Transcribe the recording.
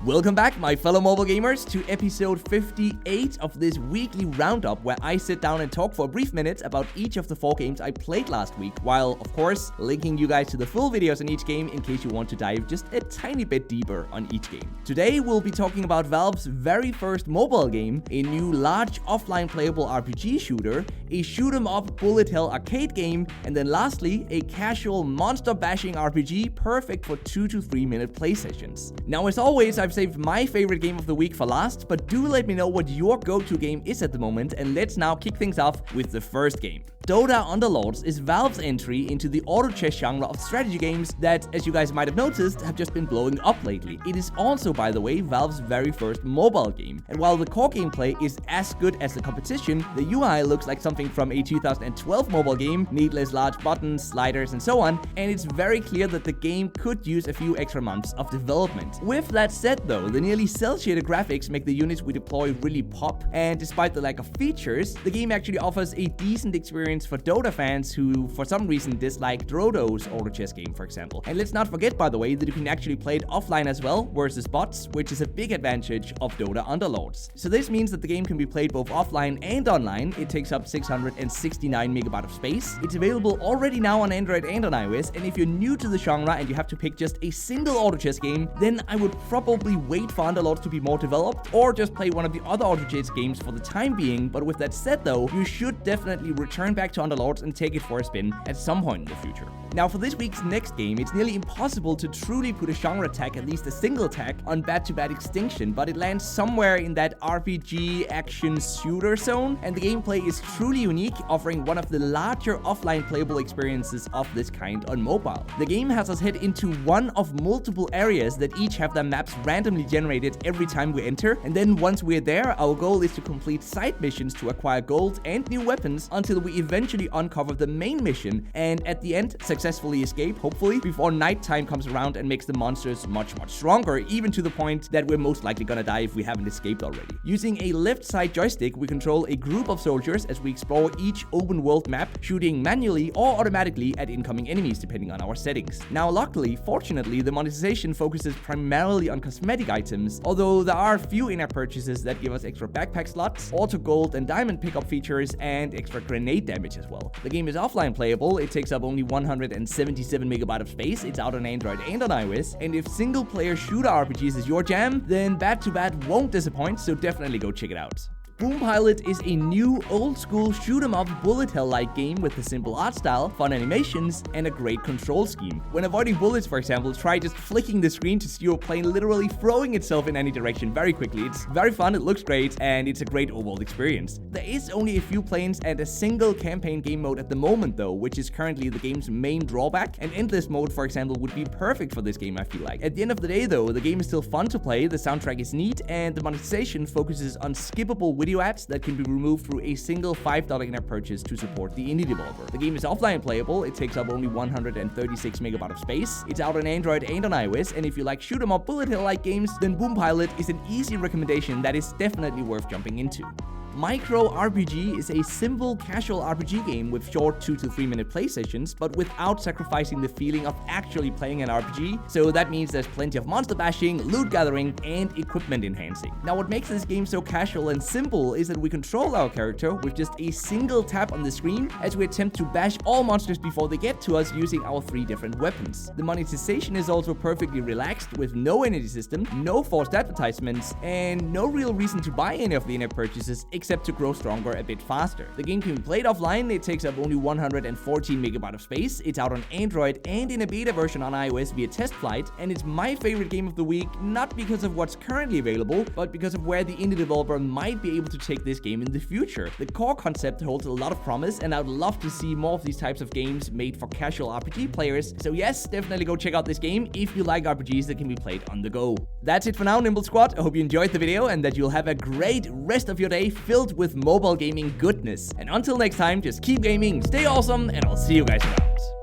Welcome back, my fellow mobile gamers, to episode 58 of this weekly roundup where I sit down and talk for a brief minute about each of the 4 games I played last week, while, of course, linking you guys to the full videos on each game in case you want to dive just a tiny bit deeper on each game. Today, we'll be talking about Valve's very first mobile game, a new large offline playable RPG shooter, a shoot-'em-up bullet hell arcade game, and then lastly, a casual monster-bashing RPG perfect for 2 to 3 minute play sessions. Now, as always, I've saved my favorite game of the week for last, but do let me know what your go-to game is at the moment, and let's now kick things off with the first game. DOTA Underlords is Valve's entry into the auto chess genre of strategy games that, as you guys might have noticed, have just been blowing up lately. It is also, by the way, Valve's very first mobile game, and while the core gameplay is as good as the competition, the UI looks like something from a 2012 mobile game, needless large buttons, sliders, and so on, and it's very clear that the game could use a few extra months of development. With that said though, the nearly cel-shaded graphics make the units we deploy really pop, and despite the lack of features, the game actually offers a decent experience for Dota fans who, for some reason, dislike Drodo's auto chess game, for example. And let's not forget, by the way, that you can actually play it offline as well, versus bots, which is a big advantage of DOTA Underlords. So this means that the game can be played both offline and online. It takes up 669 megabytes of space. It's available already now on Android and on iOS, and if you're new to the genre and you have to pick just a single auto chess game, then I would probably wait for Underlords to be more developed, or just play one of the other auto chess games for the time being. But with that said though, you should definitely return back to Underlords and take it for a spin at some point in the future. Now, for this week's next game, it's nearly impossible to truly put a genre tag, at least a single tag, on Bad Extinction, but it lands somewhere in that RPG action shooter zone, and the gameplay is truly unique, offering one of the larger offline playable experiences of this kind on mobile. The game has us head into one of multiple areas that each have their maps randomly generated every time we enter, and then once we're there, our goal is to complete side missions to acquire gold and new weapons until we eventually uncover the main mission, and at the end, successfully escape, hopefully, before nighttime comes around and makes the monsters much stronger, even to the point that we're most likely gonna die if we haven't escaped already. Using a left side joystick, we control a group of soldiers as we explore each open world map, shooting manually or automatically at incoming enemies depending on our settings. Now, luckily, fortunately, the monetization focuses primarily on cosmetic items, although there are a few in-app purchases that give us extra backpack slots, auto gold and diamond pickup features, and extra grenade damage as well. The game is offline playable. It takes up only 177 megabytes of space. It's out on Android and on iOS, and if single player shooter RPGs is your jam, then Bad won't disappoint, so definitely go check it out. Boom Pilot is a new, old-school shoot-'em-up bullet hell-like game with a simple art style, fun animations, and a great control scheme. When avoiding bullets, for example, try just flicking the screen to see your plane literally throwing itself in any direction very quickly. It's very fun, it looks great, and it's a great overall experience. There is only a few planes and a single campaign game mode at the moment though, which is currently the game's main drawback. An endless mode, for example, would be perfect for this game, I feel like. At the end of the day though, the game is still fun to play, the soundtrack is neat, and the monetization focuses on skippable video ads that can be removed through a single $5 in-app purchase to support the indie developer. The game is offline playable. It takes up only 136 megabytes of space. It's out on Android and on iOS, and if you like shoot-'em-up bullet hell-like games, then Boom Pilot is an easy recommendation that is definitely worth jumping into. Micro RPG is a simple, casual RPG game with short 2 to 3 minute play sessions, but without sacrificing the feeling of actually playing an RPG, so that means there's plenty of monster bashing, loot gathering, and equipment enhancing. Now, what makes this game so casual and simple is that we control our character with just a single tap on the screen as we attempt to bash all monsters before they get to us using our 3 different weapons. The monetization is also perfectly relaxed with no energy system, no forced advertisements, and no real reason to buy any of the in-app purchases except to grow stronger a bit faster. The game can be played offline. It takes up only 114 megabytes of space. It's out on Android and in a beta version on iOS via test flight, and it's my favorite game of the week, not because of what's currently available, but because of where the indie developer might be able to take this game in the future. The core concept holds a lot of promise, and I'd love to see more of these types of games made for casual RPG players. So yes, definitely go check out this game if you like RPGs that can be played on the go. That's it for now, Nimble Squad. I hope you enjoyed the video and that you'll have a great rest of your day filled with mobile gaming goodness. And until next time, just keep gaming, stay awesome, and I'll see you guys around.